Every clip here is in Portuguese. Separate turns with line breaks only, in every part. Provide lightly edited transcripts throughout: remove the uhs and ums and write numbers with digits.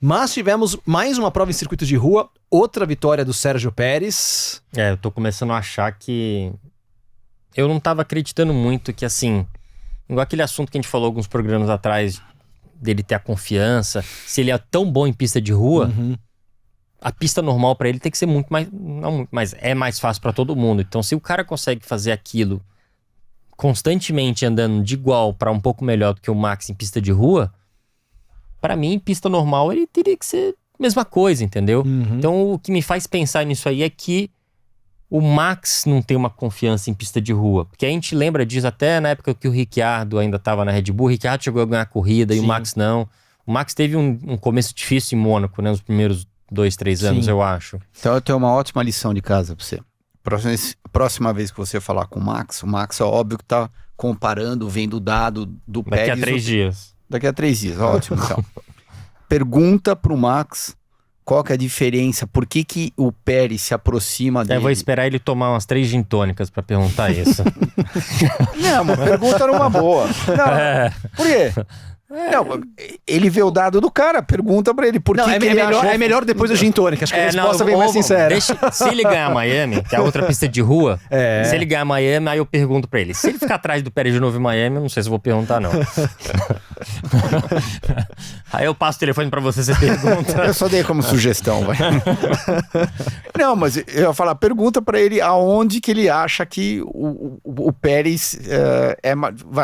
Mas tivemos mais uma prova em circuito de rua, outra vitória do Sérgio Pérez.
Eu tô começando a achar que... Eu não tava acreditando muito que, assim... Igual aquele assunto que a gente falou alguns programas atrás, dele ter a confiança. Se ele é tão bom em pista de rua, a pista normal pra ele tem que ser muito mais... Não muito, mas é mais fácil pra todo mundo. Então, se o cara consegue fazer aquilo constantemente andando de igual pra um pouco melhor do que o Max em pista de rua... Pra mim, em pista normal, ele teria que ser a mesma coisa, entendeu? Então, o que me faz pensar nisso aí é que o Max não tem uma confiança em pista de rua. Porque a gente lembra disso até na época que o Ricciardo ainda estava na Red Bull. O Ricciardo chegou a ganhar a corrida. Sim. E o Max não. O Max teve um começo difícil em Mônaco, né? Nos primeiros 2-3 anos, eu acho.
Então, eu tenho uma ótima lição de casa pra você. Próxima vez que você falar com o Max é óbvio que tá comparando, vendo o dado do Pérez.
Daqui a 3 dias.
Daqui a 3 dias, ótimo, então. Pergunta pro Max qual que é a diferença, por que o Pérez se aproxima dele.
Eu vou esperar ele tomar umas 3 gin tônicas pra perguntar isso.
Não, uma pergunta numa boa. Não, por quê? Não, ele vê o dado do cara, pergunta pra ele por que ele achou...
É melhor depois do gin tônica, acho que a resposta vem mais sincera.
Se ele ganhar Miami, que é a outra pista de rua, se ele ganhar Miami, aí eu pergunto pra ele. Se ele ficar atrás do Pérez de novo em Miami, eu não sei se eu vou perguntar, não. Aí eu passo o telefone pra você pergunta.
Eu só dei como sugestão, vai. Não, mas eu ia falar, pergunta pra ele aonde que ele acha que o Pérez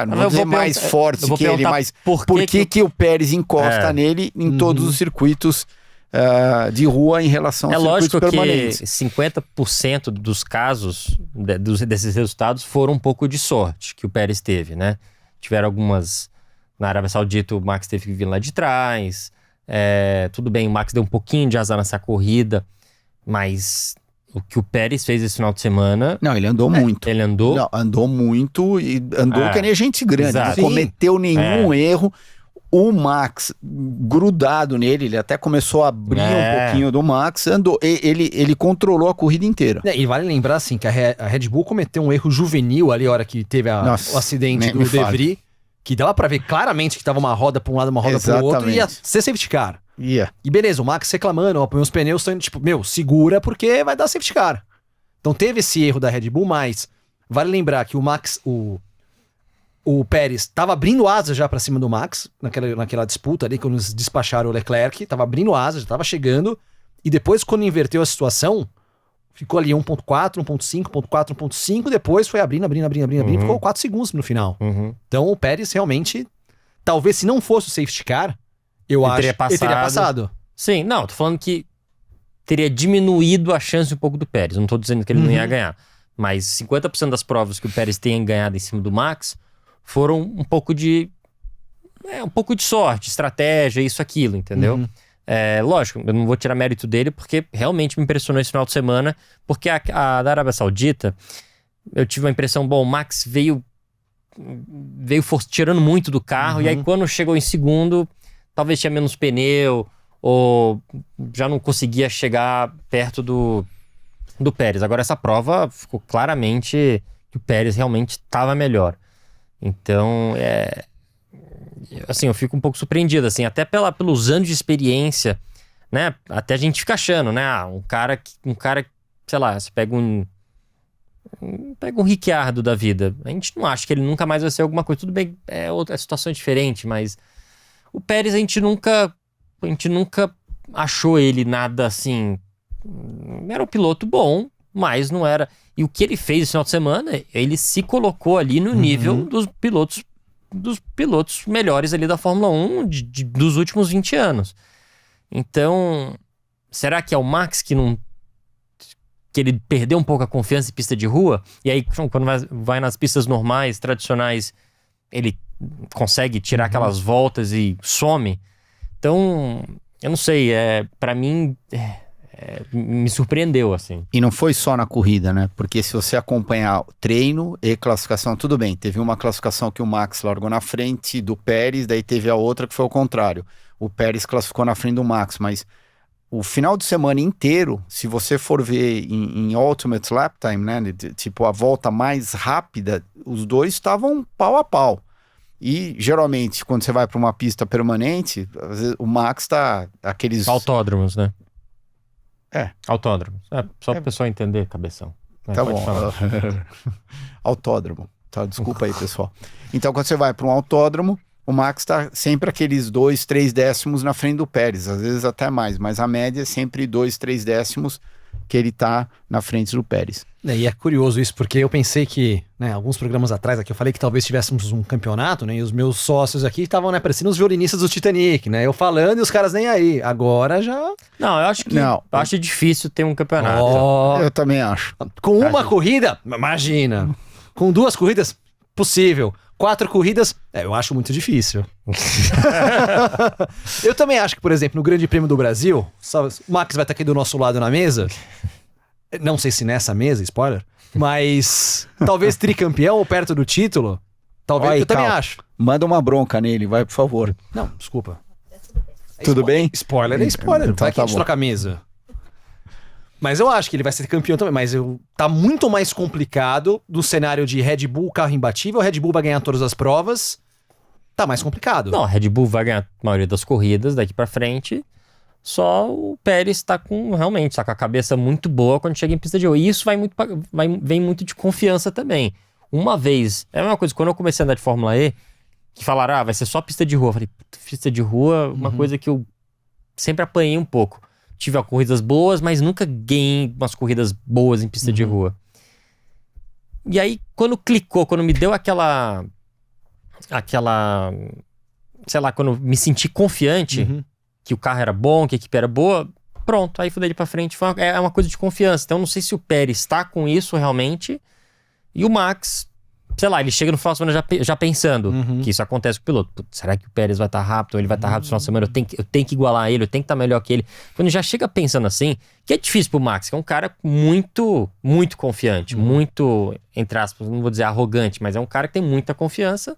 não vou dizer mais forte que ele, mas por que o Pérez encosta nele em todos os circuitos de rua em relação aos circuitos permanentes.
É lógico que 50% dos casos desses resultados foram um pouco de sorte que o Pérez teve, né? Tiveram algumas... Na Arábia Saudita o Max teve que vir lá de trás. Tudo bem, o Max deu um pouquinho de azar nessa corrida, mas o que o Pérez fez esse final de semana...
Não, ele andou muito.
Ele andou?
Não, andou muito e andou que nem gente grande.
Exato.
Não cometeu nenhum erro. O Max, grudado nele, ele até começou a abrir um pouquinho do Max, andou. Ele controlou a corrida inteira.
E vale lembrar, assim, que a Red Bull cometeu um erro juvenil ali, a hora que teve o acidente do De Vries, que dava pra ver claramente que tava uma roda pra um lado, uma roda pro outro, e ia ser safety car. E beleza, o Max reclamando, meus pneus estão indo, tipo, segura porque vai dar safety car. Então teve esse erro da Red Bull, mas vale lembrar que o Max, o Pérez tava abrindo asa já pra cima do Max, naquela disputa ali, quando eles despacharam o Leclerc, tava abrindo asa, já tava chegando, e depois quando inverteu a situação, ficou ali 1.4, 1.5, 1.4, 1.5, depois foi abrindo, ficou 4 segundos no final. Então o Pérez realmente, talvez se não fosse o safety car, ele teria passado.
Sim, não, tô falando que teria diminuído a chance um pouco do Pérez, não tô dizendo que ele não ia ganhar, mas 50% das provas que o Pérez tenha ganhado em cima do Max foram um pouco de sorte, estratégia, isso, aquilo, entendeu? Lógico, eu não vou tirar mérito dele porque realmente me impressionou esse final de semana, porque a da Arábia Saudita, eu tive uma impressão, o Max veio tirando muito do carro, e aí quando chegou em segundo, talvez tinha menos pneu, ou já não conseguia chegar perto do Pérez. Agora essa prova ficou claramente que o Pérez realmente estava melhor. Então, assim, eu fico um pouco surpreendido, assim, até pelos anos de experiência, né? Até a gente fica achando, né? Um cara, sei lá, você pega um Ricciardo da vida. A gente não acha que ele nunca mais vai ser alguma coisa. Tudo bem, outra situação diferente, mas o Pérez a gente nunca achou ele nada assim. Era um piloto bom, mas não era. E o que ele fez esse final de semana, ele se colocou ali no nível dos pilotos melhores ali da Fórmula 1 dos últimos 20 anos. Então, será que é o Max que ele perdeu um pouco a confiança em pista de rua? E aí, quando vai nas pistas normais, tradicionais, ele consegue tirar aquelas voltas e some? Então, eu não sei, pra mim... me surpreendeu, assim.
E não foi só na corrida, né? Porque se você acompanhar treino e classificação, tudo bem. Teve uma classificação que o Max largou na frente do Pérez, daí teve a outra que foi o contrário. O Pérez classificou na frente do Max, mas o final de semana inteiro, se você for ver em Ultimate Lap Time, né? Tipo, a volta mais rápida, os dois estavam pau a pau. E geralmente, quando você vai para uma pista permanente, às vezes, o Max tá aqueles...
Autódromos, né? Autódromos. Só para o pessoal entender, cabeção.
Tá bom. Autódromo. Tá, desculpa aí, pessoal. Então, quando você vai para um autódromo, o Max tá sempre aqueles 2, 3 décimos na frente do Pérez, às vezes até mais, mas a média é sempre 2, 3 décimos que ele tá na frente do Pérez.
E é curioso isso, porque eu pensei que, né, alguns programas atrás aqui, eu falei que talvez tivéssemos um campeonato, né, e os meus sócios aqui estavam, né, parecendo os violinistas do Titanic, né, eu falando e os caras nem aí. Agora já...
Não, eu acho que... Eu acho difícil ter um campeonato.
Eu também acho.
Com uma corrida, imagina. Com 2 corridas, possível. 4 corridas, eu acho muito difícil. Eu também acho que, por exemplo, no Grande Prêmio do Brasil, o Max vai estar aqui do nosso lado na mesa. Não sei se nessa mesa, spoiler, mas talvez tricampeão ou perto do título. Talvez,
aí,
eu também acho.
Manda uma bronca nele, vai, por favor.
Não, desculpa.
Tudo bem?
Spoiler é spoiler, então, vai que a gente troca a mesa. Mas eu acho que ele vai ser campeão também, mas tá muito mais complicado do cenário de Red Bull, carro imbatível, Red Bull vai ganhar todas as provas, tá mais complicado.
Não, Red Bull vai ganhar a maioria das corridas daqui pra frente, só o Pérez tá com a cabeça muito boa quando chega em pista de rua, e isso vem muito de confiança também. Uma vez, é a mesma coisa, quando eu comecei a andar de Fórmula E, que falaram, vai ser só pista de rua, eu falei, pista de rua, uma coisa que eu sempre apanhei um pouco. Tive corridas boas, mas nunca ganhei umas corridas boas em pista de rua. E aí, quando me deu aquela... Sei lá, quando me senti confiante que o carro era bom, que a equipe era boa, pronto, aí fui dali pra frente. É uma coisa de confiança. Então, não sei se o Pérez está com isso realmente. E o Max, sei lá, ele chega no final de semana já pensando que isso acontece com o piloto. Putz, será que o Pérez vai estar rápido? Ou ele vai estar rápido no final de semana? Eu tenho que igualar ele, eu tenho que estar melhor que ele. Quando já chega pensando assim, que é difícil pro Max, que é um cara muito, muito confiante, muito, entre aspas, não vou dizer arrogante, mas é um cara que tem muita confiança.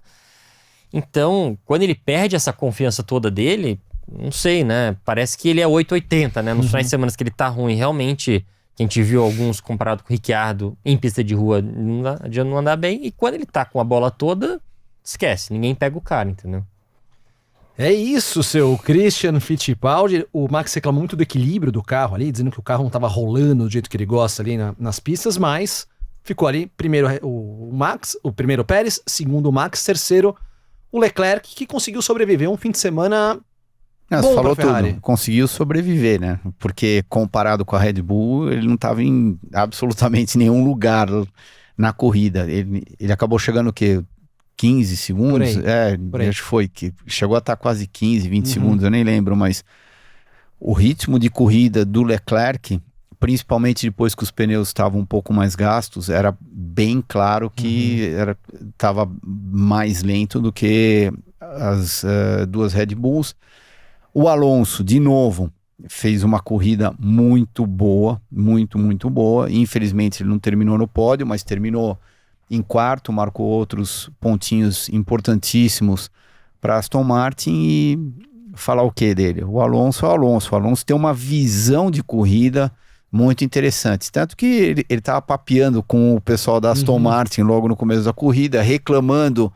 Então, quando ele perde essa confiança toda dele, não sei, né? Parece que ele é 880, né? Nos finais de semana que ele tá ruim, realmente... A gente viu alguns comparado com o Ricciardo em pista de rua, não adianta não andar bem. E quando ele tá com a bola toda, esquece, ninguém pega o cara, entendeu?
É isso, seu Christian Fittipaldi. O Max reclama muito do equilíbrio do carro ali, dizendo que o carro não tava rolando do jeito que ele gosta ali nas pistas, mas ficou ali, primeiro o Max, o primeiro Pérez, segundo o Max, terceiro o Leclerc, que conseguiu sobreviver um fim de semana...
Você falou tudo, conseguiu sobreviver, né? Porque comparado com a Red Bull, ele não estava em absolutamente nenhum lugar na corrida. Ele acabou chegando o quê? 15 segundos? Por aí. Acho que foi, que chegou a estar quase 15, 20 segundos, eu nem lembro, mas o ritmo de corrida do Leclerc, principalmente depois que os pneus estavam um pouco mais gastos, era bem claro que estava mais lento do que as 2 Red Bulls. O Alonso, de novo, fez uma corrida muito boa, muito boa. Infelizmente ele não terminou no pódio, mas terminou em quarto, marcou outros pontinhos importantíssimos para Aston Martin. E falar o que dele? O Alonso é o Alonso. O Alonso tem uma visão de corrida muito interessante. Tanto que ele estava papeando com o pessoal da Aston Martin logo no começo da corrida, reclamando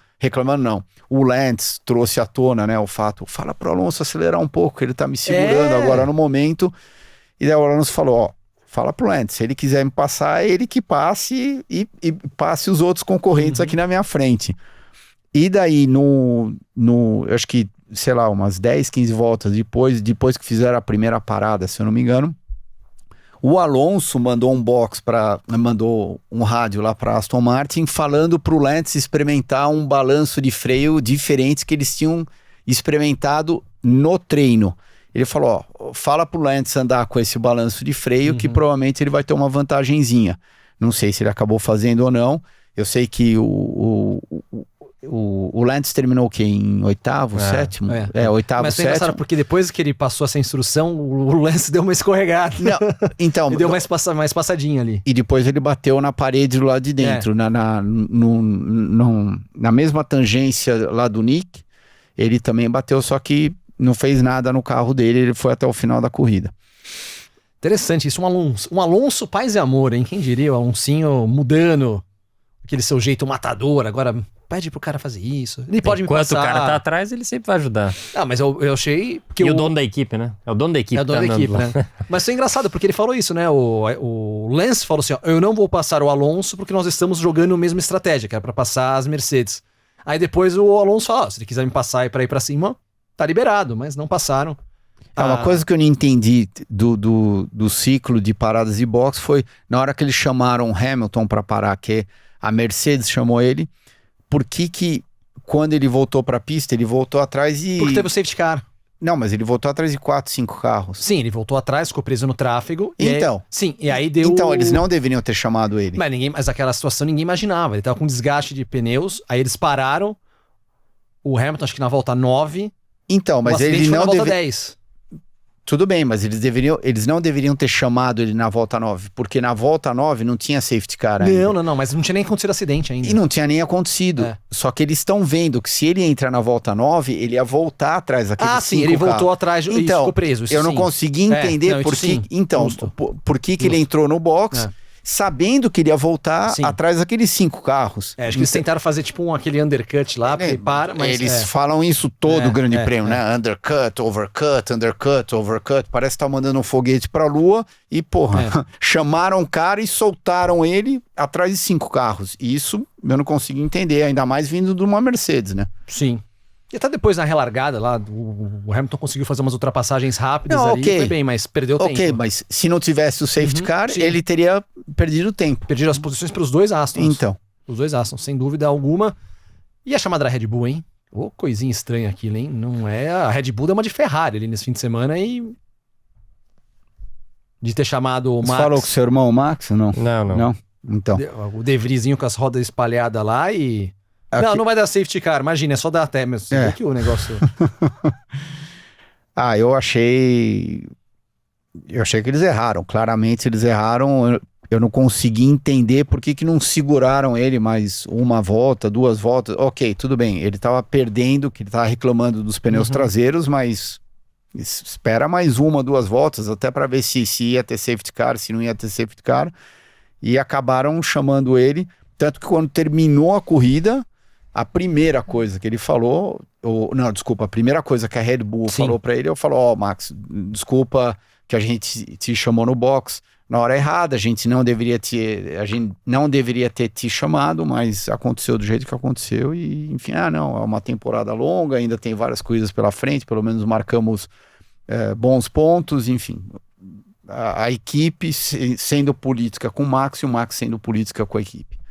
não. O Lance trouxe à tona, né, o fato, fala pro Alonso acelerar um pouco, ele tá me segurando agora no momento. E daí o Alonso falou, fala pro Lance, se ele quiser me passar, ele que passe e passe os outros concorrentes aqui na minha frente. E daí, eu acho que, sei lá, umas 10, 15 voltas depois que fizeram a primeira parada, se eu não me engano, o Alonso mandou um rádio lá para Aston Martin falando para o Lance experimentar um balanço de freio diferente que eles tinham experimentado no treino. Ele falou, fala para o Lance andar com esse balanço de freio que provavelmente ele vai ter uma vantagenzinha. Não sei se ele acabou fazendo ou não. Eu sei que o Lance terminou o quê? Em oitavo, sétimo? Oitavo,
mas
sétimo.
Mas porque depois que ele passou essa instrução, o Lance deu uma escorregada.
Não, então...
ele deu mais passadinha ali.
E depois ele bateu na parede do lado de dentro. Na mesma tangência lá do Nick, ele também bateu, só que não fez nada no carro dele, ele foi até o final da corrida.
Interessante isso, um Alonso paz e amor, hein? Quem diria, o Alonsinho mudando aquele seu jeito matador, agora pede pro cara fazer isso. Ele pode me passar.
Enquanto o cara tá atrás, ele sempre vai ajudar.
Mas eu achei...
E o dono da equipe, né? É o dono da equipe.
É o dono da equipe, né? Mas foi engraçado, porque ele falou isso, né? O Lance falou assim, ó, eu não vou passar o Alonso porque nós estamos jogando a mesma estratégia, que era pra passar as Mercedes. Aí depois o Alonso fala, se ele quiser me passar pra ir pra cima, tá liberado, mas não passaram.
Uma coisa que eu não entendi do ciclo de paradas de boxe foi na hora que eles chamaram o Hamilton para parar, que a Mercedes chamou ele, por que quando ele voltou para a pista, ele voltou atrás e...
Porque teve o safety car.
Não, mas ele voltou atrás de 4, 5 carros.
Sim, ele voltou atrás, ficou preso no tráfego.
Então.
Sim, e aí deu...
Então, eles não deveriam ter chamado ele.
Mas aquela situação ninguém imaginava. Ele tava com desgaste de pneus, aí eles pararam, o Hamilton acho que na volta 9...
Então, mas ele não
na volta 10.
Tudo bem, mas eles não deveriam ter chamado ele na volta 9, porque na volta 9 não tinha safety car ainda.
Não, mas não tinha nem acontecido acidente ainda.
E não tinha nem acontecido. Só que eles estão vendo que se ele entrar na volta 9, ele ia voltar atrás daquele 5
sim, ele voltou atrás e ficou preso.
Eu não consegui entender por que ele entrou no box... sabendo que ele ia voltar atrás daqueles 5 carros.
Acho que eles tentaram fazer tipo aquele undercut lá, mas...
Eles falam isso todo o grande prêmio, né? Undercut, overcut. Parece que tá mandando um foguete pra lua e, chamaram o cara e soltaram ele atrás de 5 carros. E isso eu não consigo entender, ainda mais vindo de uma Mercedes, né?
Sim. E até depois na relargada lá, o Hamilton conseguiu fazer umas ultrapassagens rápidas foi bem, mas perdeu tempo.
Ok, mas se não tivesse o safety car, ele teria perdido tempo.
Perdido as posições para os 2 Astons.
Então.
Os 2 Astons, sem dúvida alguma. E a chamada da Red Bull, hein? Coisinha estranha aquilo, hein? Não é... A Red Bull deu uma de Ferrari ali nesse fim de semana e... De ter chamado o Max...
Você falou com o seu irmão, o Max, ou não?
Não.
Então.
O De Vrieszinho com as rodas espalhadas lá e... Não vai dar safety car, imagina, é só dar até mesmo. Você vê que o negócio...
eu achei que eles erraram. Claramente eles erraram. Eu não consegui entender por que não seguraram ele mais uma volta, 2 voltas. Ok, tudo bem. Ele tava perdendo, que ele tava reclamando dos pneus traseiros, mas espera mais 1, 2 voltas, até para ver se ia ter safety car, se não ia ter safety car. E acabaram chamando ele. Tanto que quando terminou a corrida... A primeira coisa que ele falou, a primeira coisa que a Red Bull falou pra ele, eu falo, Max, desculpa que a gente te chamou no box na hora errada, a gente não deveria ter te chamado, mas aconteceu do jeito que aconteceu e, enfim, é uma temporada longa, ainda tem várias coisas pela frente, pelo menos marcamos bons pontos, enfim. A equipe sendo política com o Max e o Max sendo política com a equipe.